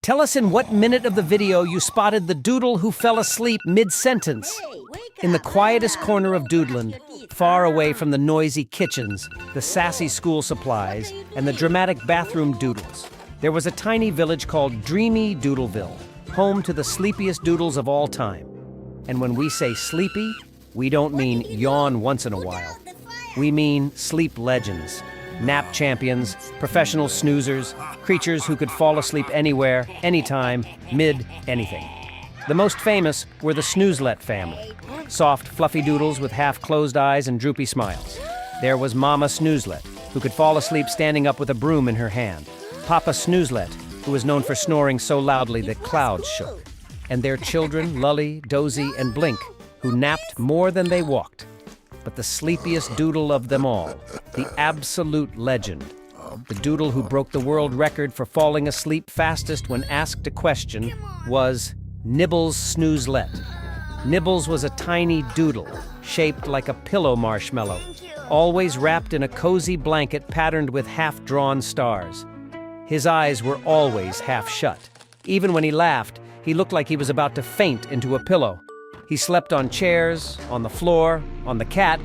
Tell us in what minute of the video you spotted the doodle who fell asleep mid-sentence. In the quietest corner of Doodland, far away from the noisy kitchens, the sassy school supplies, and the dramatic bathroom doodles, there was a tiny village called Dreamy Doodleville, home to the sleepiest doodles of all time. And when we say sleepy, we don't mean yawn once in a while. We mean sleep legends, nap champions, professional snoozers, creatures who could fall asleep anywhere, anytime, mid-anything. The most famous were the Snoolet family, soft, fluffy doodles with half-closed eyes and droopy smiles. There was Mama Snoolet, who could fall asleep standing up with a broom in her hand. Papa Snoolet, who was known for snoring so loudly that clouds shook. And their children, Lully, Dozy, and Blink, who napped more than they walked. But the sleepiest doodle of them all, the absolute legend, the doodle who broke the world record for falling asleep fastest when asked a question, was Nibbles Snoolet. Nibbles was a tiny doodle, shaped like a pillow marshmallow, always wrapped in a cozy blanket patterned with half-drawn stars. His eyes were always half shut. Even when he laughed, he looked like he was about to faint into a pillow. He slept on chairs, on the floor, on the cat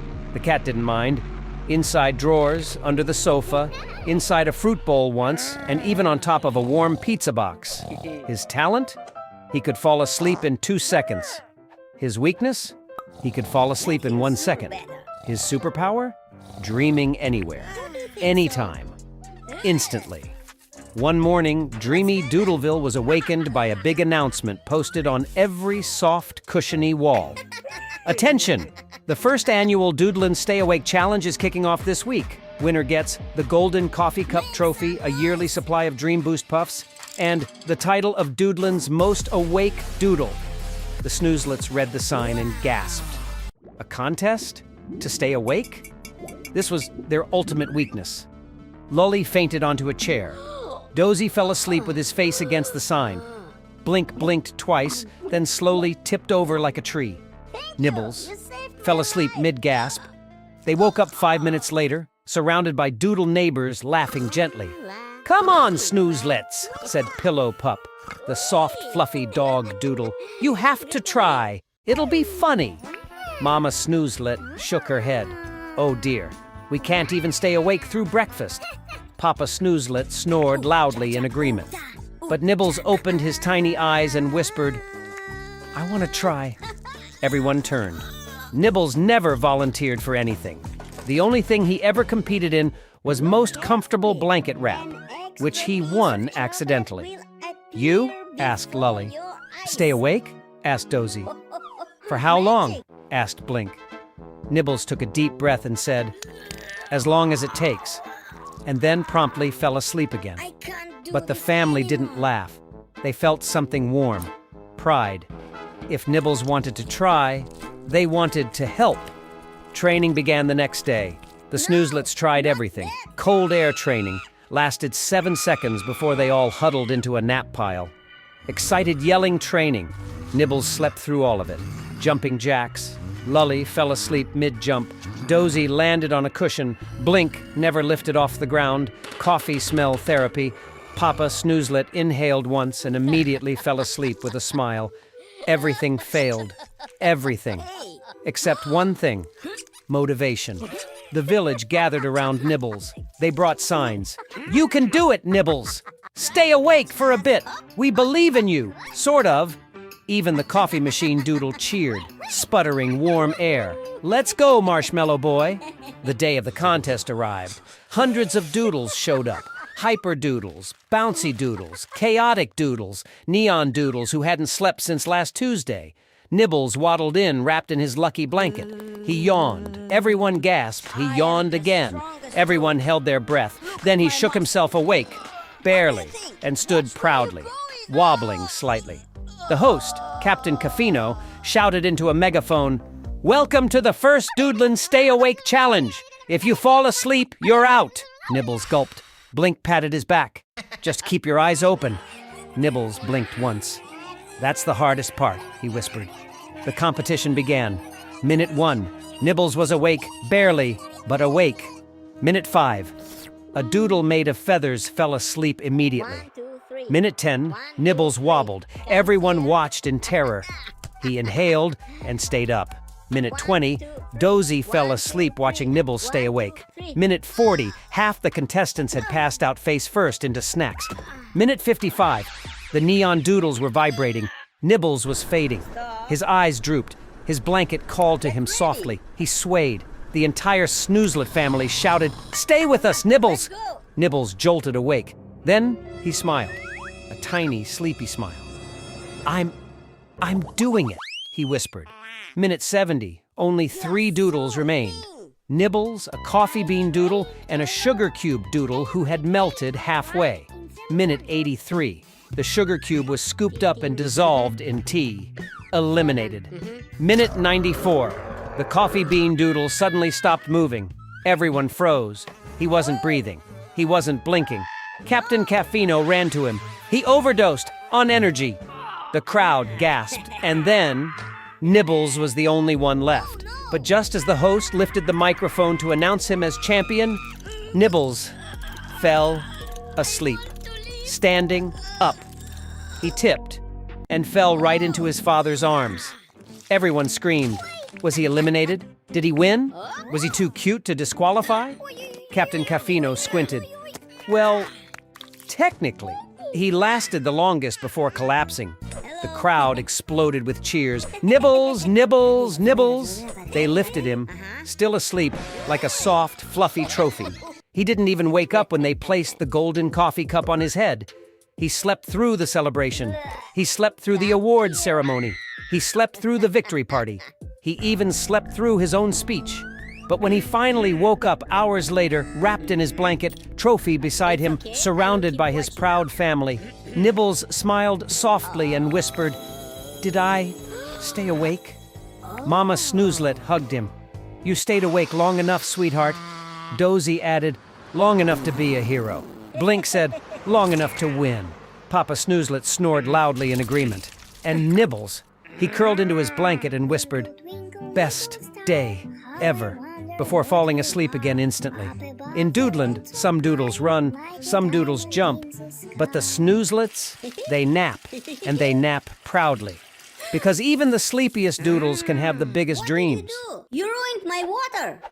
didn't mind, inside drawers, under the sofa, inside a fruit bowl once, and even on top of a warm pizza box. His talent? He could fall asleep in 2 seconds. His weakness? He could fall asleep in 1 second. His superpower? Dreaming anywhere, anytime, instantly. One morning, Dreamy Doodleville was awakened by a big announcement posted on every soft, cushiony wall. Attention! The first annual Doodland Stay Awake Challenge is kicking off this week. Winner gets the Golden Coffee Cup Trophy, a yearly supply of Dream Boost Puffs, and the title of Doodland's Most Awake Doodle. The Snoozlets read the sign and gasped. A contest? To stay awake? This was their ultimate weakness. Lully fainted onto a chair. Dozy fell asleep with his face against the sign. Blink blinked twice, then slowly tipped over like a tree. Nibbles fell asleep mid-gasp. They woke up 5 minutes later, surrounded by doodle neighbors laughing gently. "Come on, Snoozlets," said Pillow Pup, the soft, fluffy dog doodle. "You have to try. It'll be funny." Mama Snoolet shook her head. "Oh dear, we can't even stay awake through breakfast." Papa Snoolet snored loudly in agreement. But Nibbles opened his tiny eyes and whispered, "I want to try." Everyone turned. Nibbles never volunteered for anything. The only thing he ever competed in was most comfortable blanket wrap, which he won accidentally. "You?" asked Lully. "Stay awake?" asked Dozy. "For how long?" asked Blink. Nibbles took a deep breath and said, "As long as it takes," and then promptly fell asleep again. But the family didn't laugh. They felt something warm, pride. If Nibbles wanted to try, they wanted to help. Training began the next day. The Snoozlets tried everything. Cold air training lasted 7 seconds before they all huddled into a nap pile. Excited yelling training. Nibbles slept through all of it. Jumping jacks. Lully fell asleep mid-jump. Dozy landed on a cushion. Blink never lifted off the ground. Coffee smell therapy. Papa Snoolet inhaled once and immediately fell asleep with a smile. Everything failed. Everything. Except one thing. Motivation. The village gathered around Nibbles. They brought signs. "You can do it, Nibbles! Stay awake for a bit! We believe in you!" Sort of. Even the coffee machine doodle cheered, sputtering warm air. "Let's go, Marshmallow Boy!" The day of the contest arrived. Hundreds of doodles showed up. Hyper doodles, bouncy doodles, chaotic doodles, neon doodles who hadn't slept since last Tuesday. Nibbles waddled in, wrapped in his lucky blanket. He yawned. Everyone gasped. He yawned again. Everyone held their breath. Then he shook himself awake, barely, and stood proudly, wobbling slightly. The host, Captain Cafino, shouted into a megaphone, "Welcome to the first Doodland Stay Awake Challenge. If you fall asleep, you're out." Nibbles gulped. Blink patted his back. "Just keep your eyes open." Nibbles blinked once. "That's the hardest part," he whispered. The competition began. Minute 1. Nibbles was awake, barely, but awake. Minute 5. A doodle made of feathers fell asleep immediately. Minute 10, Nibbles wobbled. Everyone watched in terror. He inhaled and stayed up. Minute 20, Dozy fell asleep watching Nibbles stay awake. Minute 40, half the contestants had passed out face first into snacks. Minute 55, the neon doodles were vibrating. Nibbles was fading. His eyes drooped. His blanket called to him softly. He swayed. The entire Snoolet family shouted, "Stay with us, Nibbles!" Nibbles jolted awake. Then he smiled. A tiny, sleepy smile. I'm doing it, he whispered. Minute 70, only 3 doodles remained. Nibbles, a coffee bean doodle, and a sugar cube doodle who had melted halfway. Minute 83, the sugar cube was scooped up and dissolved in tea. Eliminated. Minute 94, the coffee bean doodle suddenly stopped moving. Everyone froze. He wasn't breathing. He wasn't blinking. Captain Caffino ran to him. He overdosed on energy. The crowd gasped, and then Nibbles was the only one left. But just as the host lifted the microphone to announce him as champion, Nibbles fell asleep, standing up. He tipped and fell right into his father's arms. Everyone screamed. Was he eliminated? Did he win? Was he too cute to disqualify? Captain Caffino squinted. Well, technically, he lasted the longest before collapsing. The crowd exploded with cheers. Nibbles, Nibbles, Nibbles. They lifted him, still asleep, like a soft, fluffy trophy. He didn't even wake up when they placed the golden coffee cup on his head. He slept through the celebration. He slept through the awards ceremony. He slept through the victory party. He even slept through his own speech. But when he finally woke up hours later, wrapped in his blanket, trophy beside him, surrounded by his proud family, Nibbles smiled softly and whispered, "Did I stay awake?" Mama Snoolet hugged him. "You stayed awake long enough, sweetheart." Dozy added, "Long enough to be a hero." Blink said, "Long enough to win." Papa Snoolet snored loudly in agreement. And Nibbles, he curled into his blanket and whispered, "Best day ever," before falling asleep again instantly. In Doodland, some doodles run, some doodles jump, but the Snoozelets, they nap, and they nap proudly. Because even the sleepiest doodles can have the biggest dreams. What did you do? You ruined my water.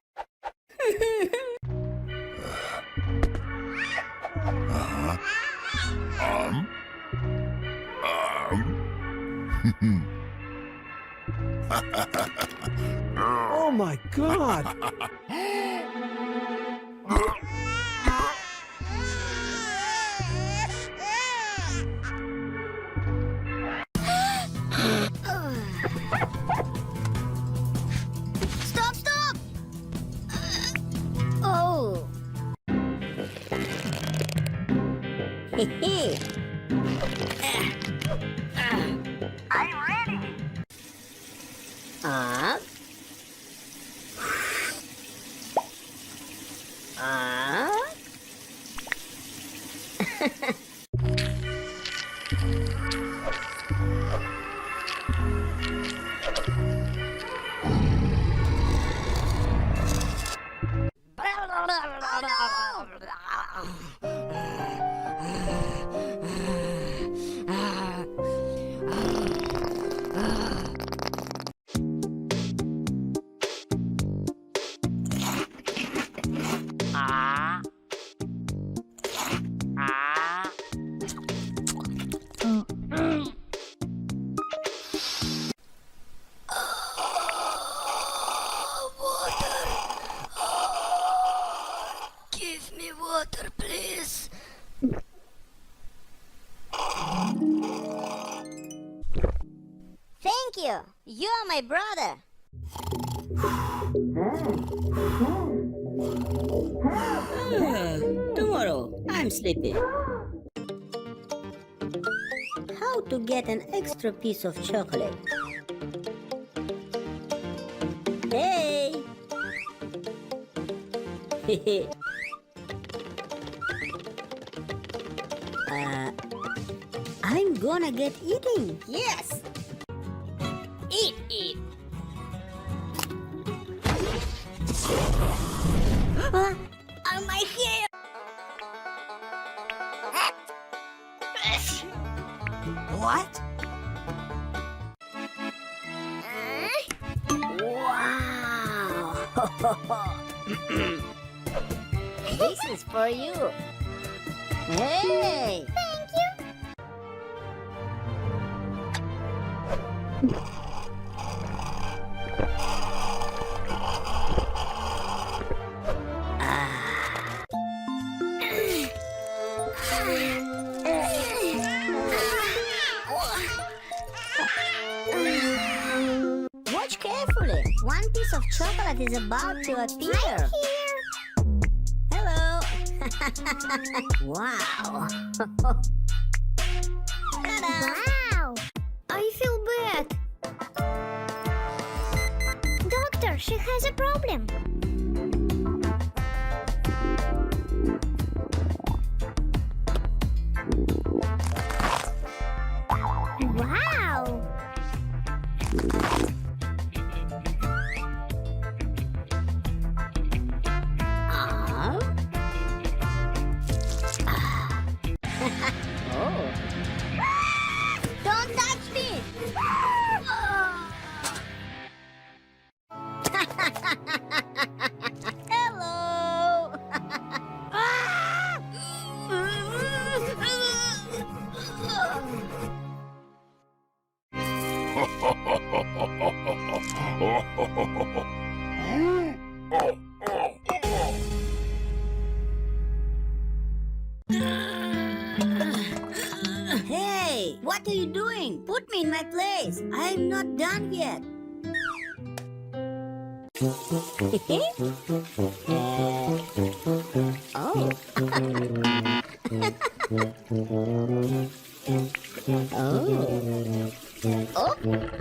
Oh my God! Stop, stop! Oh. I'm ready. Up. Up. Give me water, please. Thank you. You are my brother. Tomorrow, I'm sleepy. How to get an extra piece of chocolate? Hey! I'm gonna get eating. Yes! Eat, eat! On my hair. What? Wow! This is for you. Hey! Thank you. Watch carefully. One piece of chocolate is about to appear. I'm here. Hello. Wow. Ta-da. Wow! I feel bad. Doctor, she has a problem. Wow! Oh. Don't touch me! Hello! Hey, what are you doing? Put me in my place. I'm not done yet. Oh. Oh. Oh.